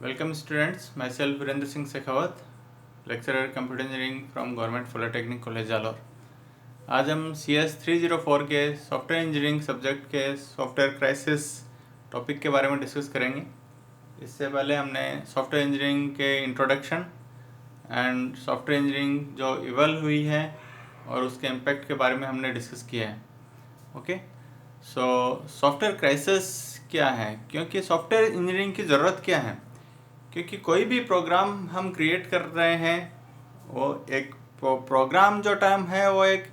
Welcome students, myself Virendra Singh Shekhawat, lecturer computer engineering from government polytechnic college Jalore. आज हम CS 304 के software engineering subject के software crisis topic के बारे में डिस्कस करेंगे। इससे पहले हमने सॉफ्टवेयर इंजीनियरिंग के इंट्रोडक्शन एंड सॉफ्टवेयर इंजीनियरिंग जो इवॉल्व हुई है और उसके इम्पैक्ट के बारे में हमने डिस्कस किया है। ओके, सो सॉफ्टवेयर क्राइसिस क्या है, क्योंकि सॉफ्टवेयर इंजीनियरिंग की ज़रूरत क्या है, क्योंकि कोई भी प्रोग्राम हम क्रिएट कर रहे हैं वो एक प्रोग्राम जो टर्म है वो एक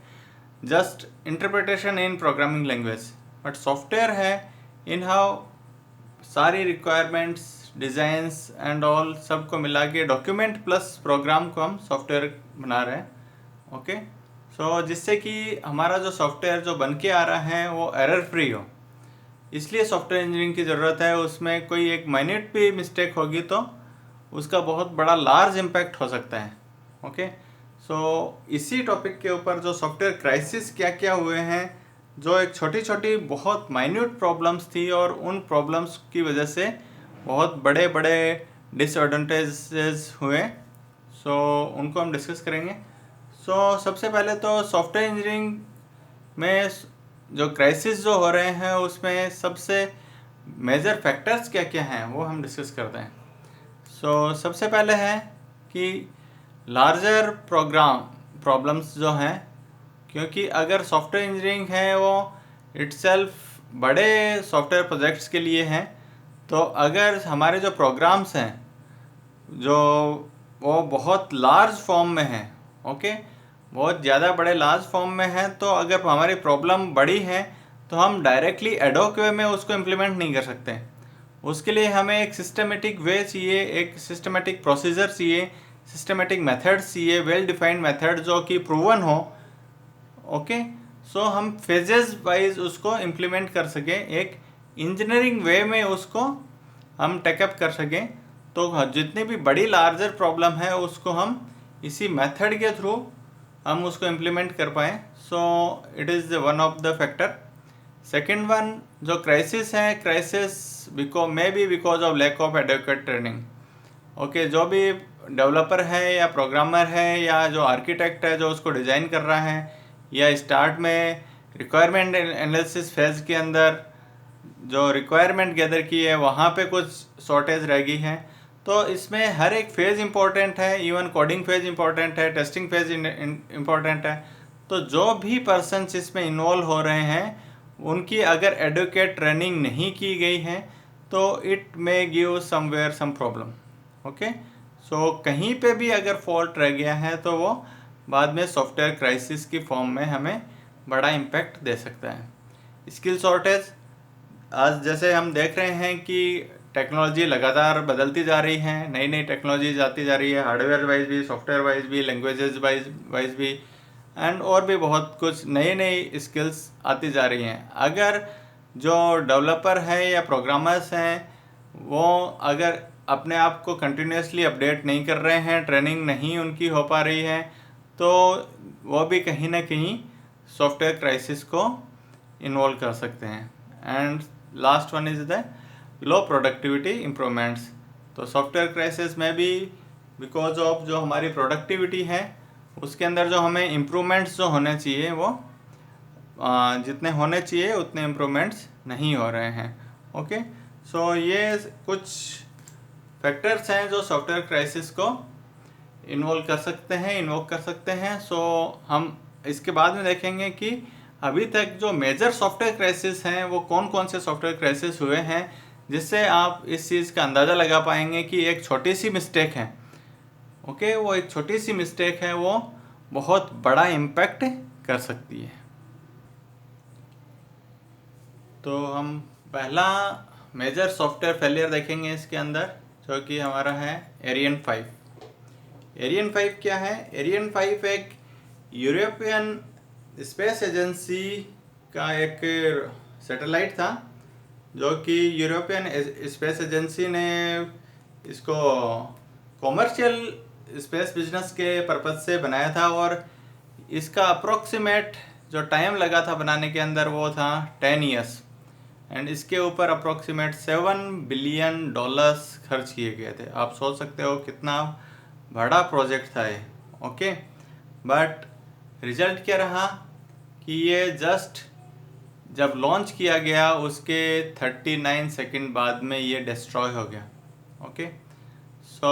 just interpretation in programming language, but software है इन हाउ सारी रिक्वायरमेंट्स डिज़ाइंस एंड ऑल सबको मिला के डॉक्यूमेंट प्लस प्रोग्राम को हम सॉफ्टवेयर बना रहे हैं। ओके, सो जिससे कि हमारा जो सॉफ्टवेयर जो बन के आ रहा है वो एरर फ्री हो, इसलिए सॉफ्टवेयर इंजीनियरिंग की ज़रूरत है। उसमें कोई एक माइन्यूट भी मिस्टेक होगी तो उसका बहुत बड़ा लार्ज इम्पैक्ट हो सकता है। ओके, सो इसी टॉपिक के ऊपर जो सॉफ्टवेयर क्राइसिस क्या क्या हुए हैं, जो एक छोटी छोटी बहुत माइन्यूट प्रॉब्लम्स थी और उन प्रॉब्लम्स की वजह से बहुत बड़े बड़े डिसएडवांटेजेस हुए, सो उनको हम डिस्कस करेंगे। सो सबसे पहले तो सॉफ्टवेयर इंजीनियरिंग में जो क्राइसिस जो हो रहे हैं उसमें सबसे मेजर फैक्टर्स क्या क्या हैं वो हम डिस्कस करते हैं। सो सबसे पहले है कि लार्जर प्रोग्राम प्रॉब्लम्स जो हैं, क्योंकि अगर सॉफ्टवेयर इंजीनियरिंग है वो इट्सेल्फ बड़े सॉफ्टवेयर प्रोजेक्ट्स के लिए हैं, तो अगर हमारे जो प्रोग्राम्स हैं जो वो बहुत लार्ज फॉर्म में हैं, ओके, बहुत ज़्यादा बड़े लार्ज फॉर्म में हैं, तो अगर हमारी प्रॉब्लम बड़ी है तो हम डायरेक्टली एडोक वे में उसको इम्प्लीमेंट नहीं कर सकते। उसके लिए हमें एक सिस्टमेटिक वे चाहिए, एक सिस्टमेटिक प्रोसीजर चाहिए, सिस्टमेटिक मेथड्स चाहिए, वेल डिफाइंड मेथड जो कि प्रूवन हो। ओके, सो हम फेजेस वाइज उसको इम्प्लीमेंट कर सकें, एक इंजीनियरिंग वे में उसको हम टेकअप कर सकें, तो जितनी भी बड़ी लार्जर प्रॉब्लम है उसको हम इसी मेथड के थ्रू हम उसको इम्प्लीमेंट कर पाएँ। So it is one of the factor. Second one जो क्राइसिस है, crisis may be because of lack of adequate training. Okay, जो भी डेवलपर है या प्रोग्रामर है या जो आर्किटेक्ट है जो उसको डिज़ाइन कर रहा है, या स्टार्ट में रिक्वायरमेंट एनालिसिस फेज के अंदर जो रिक्वायरमेंट गैदर की है वहाँ पे कुछ शॉर्टेज रह गई है, तो इसमें हर एक फेज़ इम्पोर्टेंट है, इवन कोडिंग फेज़ इम्पोर्टेंट है, टेस्टिंग फेज़ इम्पोर्टेंट है। तो जो भी पर्सन्स इसमें इन्वॉल्व हो रहे हैं उनकी अगर एडुकेट ट्रेनिंग नहीं की गई है तो it may give somewhere some problem. Okay, so कहीं पे भी अगर फॉल्ट रह गया है तो वो बाद में सॉफ्टवेयर क्राइसिस की फॉर्म में हमें बड़ा इम्पैक्ट दे सकता है। स्किल शॉर्टेज, आज जैसे हम देख रहे हैं कि टेक्नोलॉजी लगातार बदलती जा रही है, नई नई टेक्नोलॉजीज आती जा रही है, हार्डवेयर वाइज भी, सॉफ्टवेयर वाइज भी, लैंग्वेजेस वाइज भी, एंड और भी बहुत कुछ नई नई स्किल्स आती जा रही हैं। अगर जो डेवलपर हैं या प्रोग्रामर्स हैं वो अगर अपने आप को कंटिन्यूसली अपडेट नहीं कर रहे हैं, ट्रेनिंग नहीं उनकी हो पा रही है, तो वो भी कहीं ना कहीं सॉफ्टवेयर क्राइसिस को इन्वॉल्व कर सकते हैं। And last one is the low productivity improvements. तो सॉफ्टवेयर क्राइसिस में भी बिकॉज ऑफ जो हमारी प्रोडक्टिविटी है उसके अंदर जो हमें इम्प्रूवमेंट्स जो होने चाहिए वो जितने होने चाहिए उतने इम्प्रूवमेंट्स नहीं हो रहे हैं। ओके, सो ये कुछ फैक्टर्स हैं जो सॉफ्टवेयर क्राइसिस को इन्वोक कर सकते हैं। सो हम इसके बाद में देखेंगे कि अभी तक जो मेजर सॉफ्टवेयर क्राइसिस हैं वो कौन कौन से सॉफ्टवेयर क्राइसिस हुए हैं, जिससे आप इस चीज़ का अंदाज़ा लगा पाएंगे कि एक छोटी सी मिस्टेक है, ओके, वो एक छोटी सी मिस्टेक है, वो बहुत बड़ा इम्पैक्ट कर सकती है। तो हम पहला मेजर सॉफ्टवेयर फेलियर देखेंगे इसके अंदर, जो कि हमारा है एरियन 5। एरियन 5 क्या है? एरियन 5 एक यूरोपियन स्पेस एजेंसी का एक सैटेलाइट था, जो कि यूरोपियन स्पेस एजेंसी ने इसको कॉमर्शियल स्पेस बिजनेस के पर्पज़ से बनाया था, और इसका अप्रोक्सीमेट जो टाइम लगा था बनाने के अंदर वो था 10 ईयर्स। एंड इसके ऊपर अप्रोक्सीमेट $7 बिलियन खर्च किए गए थे। आप सोच सकते हो कितना बड़ा प्रोजेक्ट था ये। ओके, बट रिजल्ट क्या रहा कि ये जस्ट जब लॉन्च किया गया उसके 39 सेकंड बाद में ये डिस्ट्रॉय हो गया। ओके, सो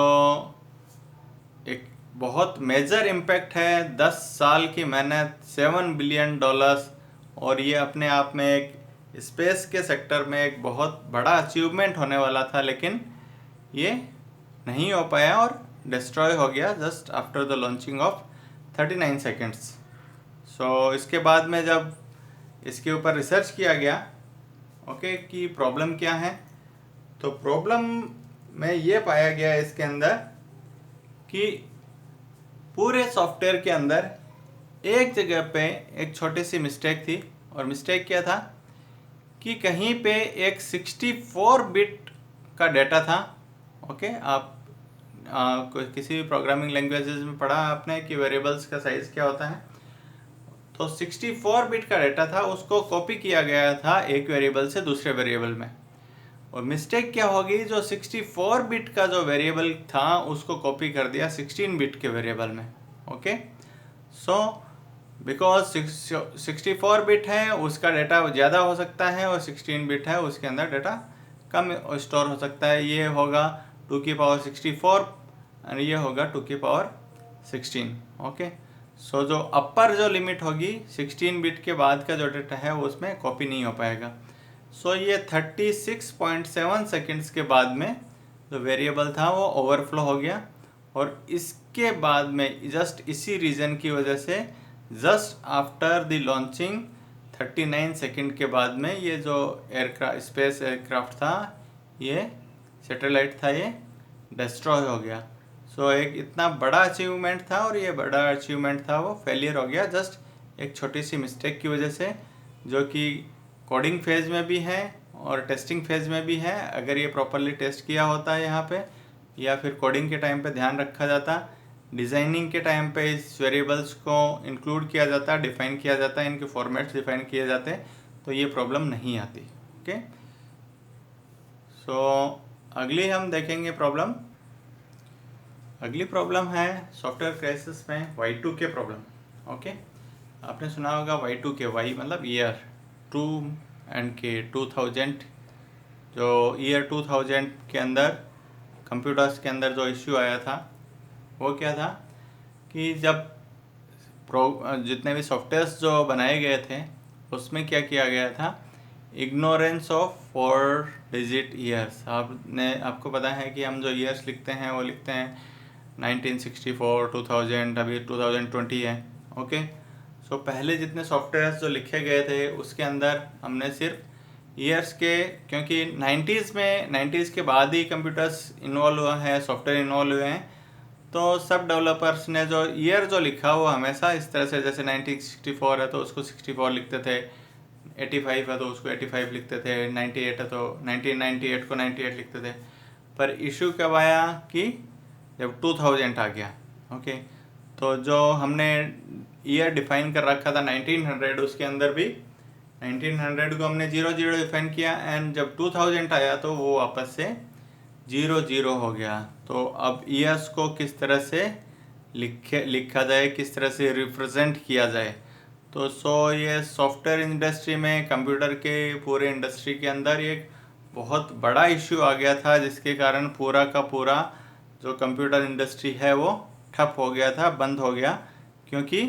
एक बहुत मेजर इम्पैक्ट है, 10 साल की मेहनत, $7 बिलियन, और ये अपने आप में एक स्पेस के सेक्टर में एक बहुत बड़ा अचीवमेंट होने वाला था, लेकिन ये नहीं हो पाया और डिस्ट्रॉय हो गया just after the launching of 39 seconds. So इसके बाद में जब इसके ऊपर रिसर्च किया गया ओके कि प्रॉब्लम क्या है, तो प्रॉब्लम में ये पाया गया इसके अंदर कि पूरे सॉफ्टवेयर के अंदर एक जगह पे एक छोटी सी मिस्टेक थी। और मिस्टेक क्या था कि कहीं पे एक 64 बिट का डेटा था। ओके, आप किसी भी प्रोग्रामिंग लैंग्वेजेस में पढ़ा आपने कि वेरिएबल्स का साइज क्या होता है। तो 64 बिट का डेटा था, उसको कॉपी किया गया था एक वेरिएबल से दूसरे वेरिएबल में। और मिस्टेक क्या होगी, जो 64 बिट का जो वेरिएबल था उसको कॉपी कर दिया 16 बिट के वेरिएबल में। ओके, सो बिकॉज 64 बिट है उसका डेटा ज़्यादा हो सकता है और 16 बिट है उसके अंदर डेटा कम स्टोर हो सकता है। ये होगा 2 की पावर 64 और ये होगा 2 की पावर 16। ओके, सो जो अपर जो लिमिट होगी 16 बिट के बाद का जो डेटा है वो उसमें कॉपी नहीं हो पाएगा। सो ये 36.7 सेकेंड्स के बाद में जो वेरिएबल था वो ओवरफ्लो हो गया। और इसके बाद में जस्ट इसी रीज़न की वजह से just after the launching 39 second के बाद में ये जो स्पेस एयरक्राफ्ट था, ये सैटेलाइट था, ये डिस्ट्रॉय हो गया। सो एक इतना बड़ा अचीवमेंट था और ये बड़ा अचीवमेंट था वो फेलियर हो गया जस्ट एक छोटी सी मिस्टेक की वजह से, जो कि कोडिंग फेज में भी है और टेस्टिंग फेज में भी है। अगर ये प्रॉपरली टेस्ट किया होता है यहाँ पे, या फिर कोडिंग के टाइम पे ध्यान रखा जाता, डिज़ाइनिंग के टाइम पे इस वेरिएबल्स को इंक्लूड किया जाता, डिफाइन किया जाता, इनके फॉर्मेट्स डिफाइन किए जाते, तो ये प्रॉब्लम नहीं आती। ओके, सो अगली हम देखेंगे प्रॉब्लम। अगली प्रॉब्लम है सॉफ्टवेयर क्राइसिस में Y2K प्रॉब्लम। ओके, आपने सुना होगा Y2K, Y मतलब ईयर, 2 एंड K 2000। जो ईयर 2000 के अंदर कंप्यूटर्स के अंदर जो इश्यू आया था वो क्या था कि जब जितने भी सॉफ्टवेयर्स जो बनाए गए थे उसमें क्या किया गया था, इग्नोरेंस ऑफ 4 डिजिट ईयर्स। आपको पता है कि हम जो ईयर्स लिखते हैं वो लिखते हैं 1964, 2000, अभी 2020 है। ओके, सो पहले जितने सॉफ्टवेयर्स जो लिखे गए थे उसके अंदर हमने सिर्फ ईयर्स के, क्योंकि 90s के बाद ही कंप्यूटर्स इन्वॉल्व हुआ है, सॉफ्टवेयर इन्वॉल्व हुए हैं, तो सब डेवलपर्स ने जो ईयर जो लिखा वो हमेशा इस तरह से, जैसे 1964 है तो उसको 64 लिखते थे, 85 है तो उसको 85 लिखते थे, 98 है तो 1998 को 98 लिखते थे। पर इशू कब आया कि जब 2000 आ गया। ओके, तो जो हमने ईयर डिफाइन कर रखा था 1900, उसके अंदर भी 1900 को हमने 00 डिफाइन किया, एंड जब 2000 आया तो वो वापस से 00 हो गया। तो अब ईयर्स को किस तरह से लिखा जाए, किस तरह से रिप्रेजेंट किया जाए, तो ये सॉफ्टवेयर इंडस्ट्री में, कंप्यूटर के पूरे इंडस्ट्री के अंदर एक बहुत बड़ा इश्यू आ गया था, जिसके कारण पूरा का पूरा जो कंप्यूटर इंडस्ट्री है वो ठप हो गया था, बंद हो गया, क्योंकि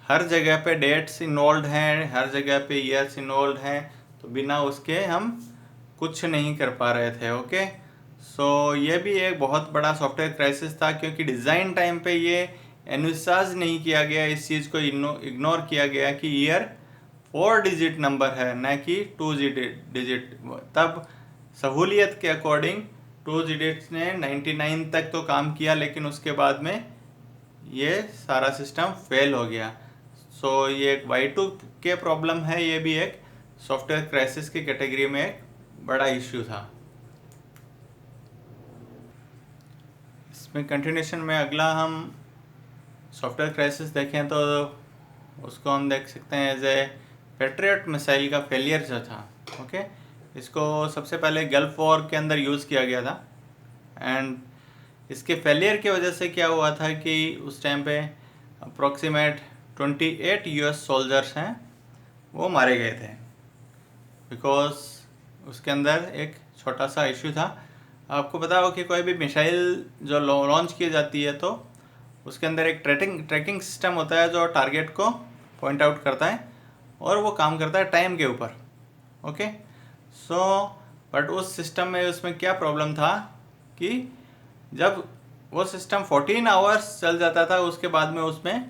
हर जगह पे डेट्स इन्वॉल्व हैं, हर जगह पे ईयर्स इन्वॉल्व हैं, तो बिना उसके हम कुछ नहीं कर पा रहे थे। ओके, सो ये भी एक बहुत बड़ा सॉफ्टवेयर क्राइसिस था, क्योंकि डिज़ाइन टाइम पे ये एनविसाज नहीं किया गया, इस चीज़ को इग्नोर किया गया कि ईयर 4 डिजिट नंबर है, न कि 2 डिजिट। तब सहूलियत के अकॉर्डिंग 2 डिजिट्स ने 99 तक तो काम किया, लेकिन उसके बाद में ये सारा सिस्टम फेल हो गया। सो ये एक Y2K प्रॉब्लम है, ये भी एक सॉफ्टवेयर क्राइसिस की कैटेगरी में एक बड़ा इश्यू था। इसमें कंटिन्यूशन में अगला हम सॉफ्टवेयर क्राइसिस देखें तो उसको हम देख सकते हैं एज ए पैट्रियट मिसाइल का फेलियर जो था। ओके, इसको सबसे पहले गल्फ वॉर के अंदर यूज़ किया गया था। एंड इसके फेलियर की वजह से क्या हुआ था कि उस टाइम पे अप्रॉक्सीमेट 28 यूएस सोल्जर्स हैं वो मारे गए थे, बिकॉज उसके अंदर एक छोटा सा इशू था। आपको पता हो कि कोई भी मिसाइल जो लॉन्च की जाती है तो उसके अंदर एक ट्रैकिंग सिस्टम होता है जो टारगेट को पॉइंट आउट करता है और वो काम करता है टाइम के ऊपर। ओके, सो बट उस सिस्टम में उसमें क्या प्रॉब्लम था कि जब वो सिस्टम 14 आवर्स चल जाता था उसके बाद में उसमें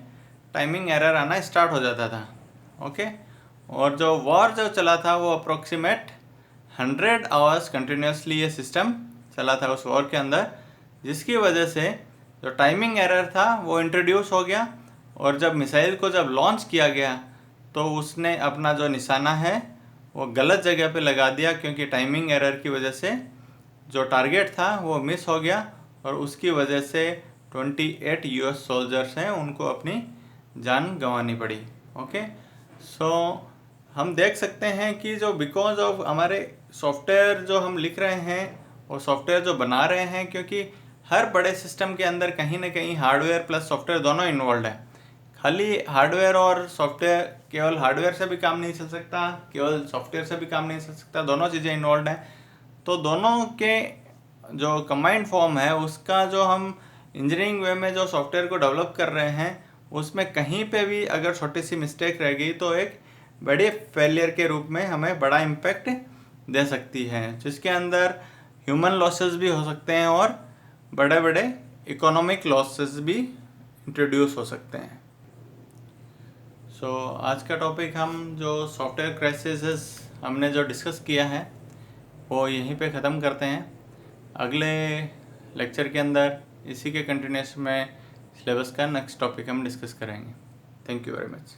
टाइमिंग एरर आना स्टार्ट हो जाता था। ओके, और जो वॉर जो चला था वो अप्रोक्सीमेट 100 आवर्स कंटिन्यूसली ये सिस्टम चला था उस वॉर के अंदर, जिसकी वजह से जो टाइमिंग एरर था वो इंट्रोड्यूस हो गया। और जब मिसाइल को जब लॉन्च किया गया तो उसने अपना जो निशाना है वो गलत जगह पे लगा दिया, क्योंकि टाइमिंग एरर की वजह से जो टारगेट था वो मिस हो गया और उसकी वजह से 28 यूएस सोल्जर्स हैं उनको अपनी जान गंवानी पड़ी। ओके, सो हम देख सकते हैं कि जो बिकॉज ऑफ हमारे सॉफ्टवेयर जो हम लिख रहे हैं और सॉफ्टवेयर जो बना रहे हैं, क्योंकि हर बड़े सिस्टम के अंदर कहीं ना कहीं हार्डवेयर प्लस सॉफ्टवेयर दोनों इन्वॉल्व है। खाली हार्डवेयर और सॉफ्टवेयर, केवल हार्डवेयर से भी काम नहीं चल सकता, केवल सॉफ्टवेयर से भी काम नहीं चल सकता, दोनों चीज़ें इन्वॉल्व हैं। तो दोनों के जो कंबाइंड फॉर्म है उसका जो हम इंजीनियरिंग वे में जो सॉफ्टवेयर को डेवलप कर रहे हैं उसमें कहीं पे भी अगर छोटी सी मिस्टेक रह गई तो एक बड़े फेलियर के रूप में हमें बड़ा इम्पैक्ट दे सकती है, जिसके अंदर ह्यूमन लॉसेस भी हो सकते हैं और बड़े बड़े इकोनॉमिक लॉसेस भी इंट्रोड्यूस हो सकते हैं। सो आज का टॉपिक हम जो सॉफ्टवेयर क्राइसिस हमने जो डिस्कस किया है वो यहीं पे ख़त्म करते हैं। अगले लेक्चर के अंदर इसी के कंटिन्यूएशन में सिलेबस का नेक्स्ट टॉपिक हम डिस्कस करेंगे। Thank you very much.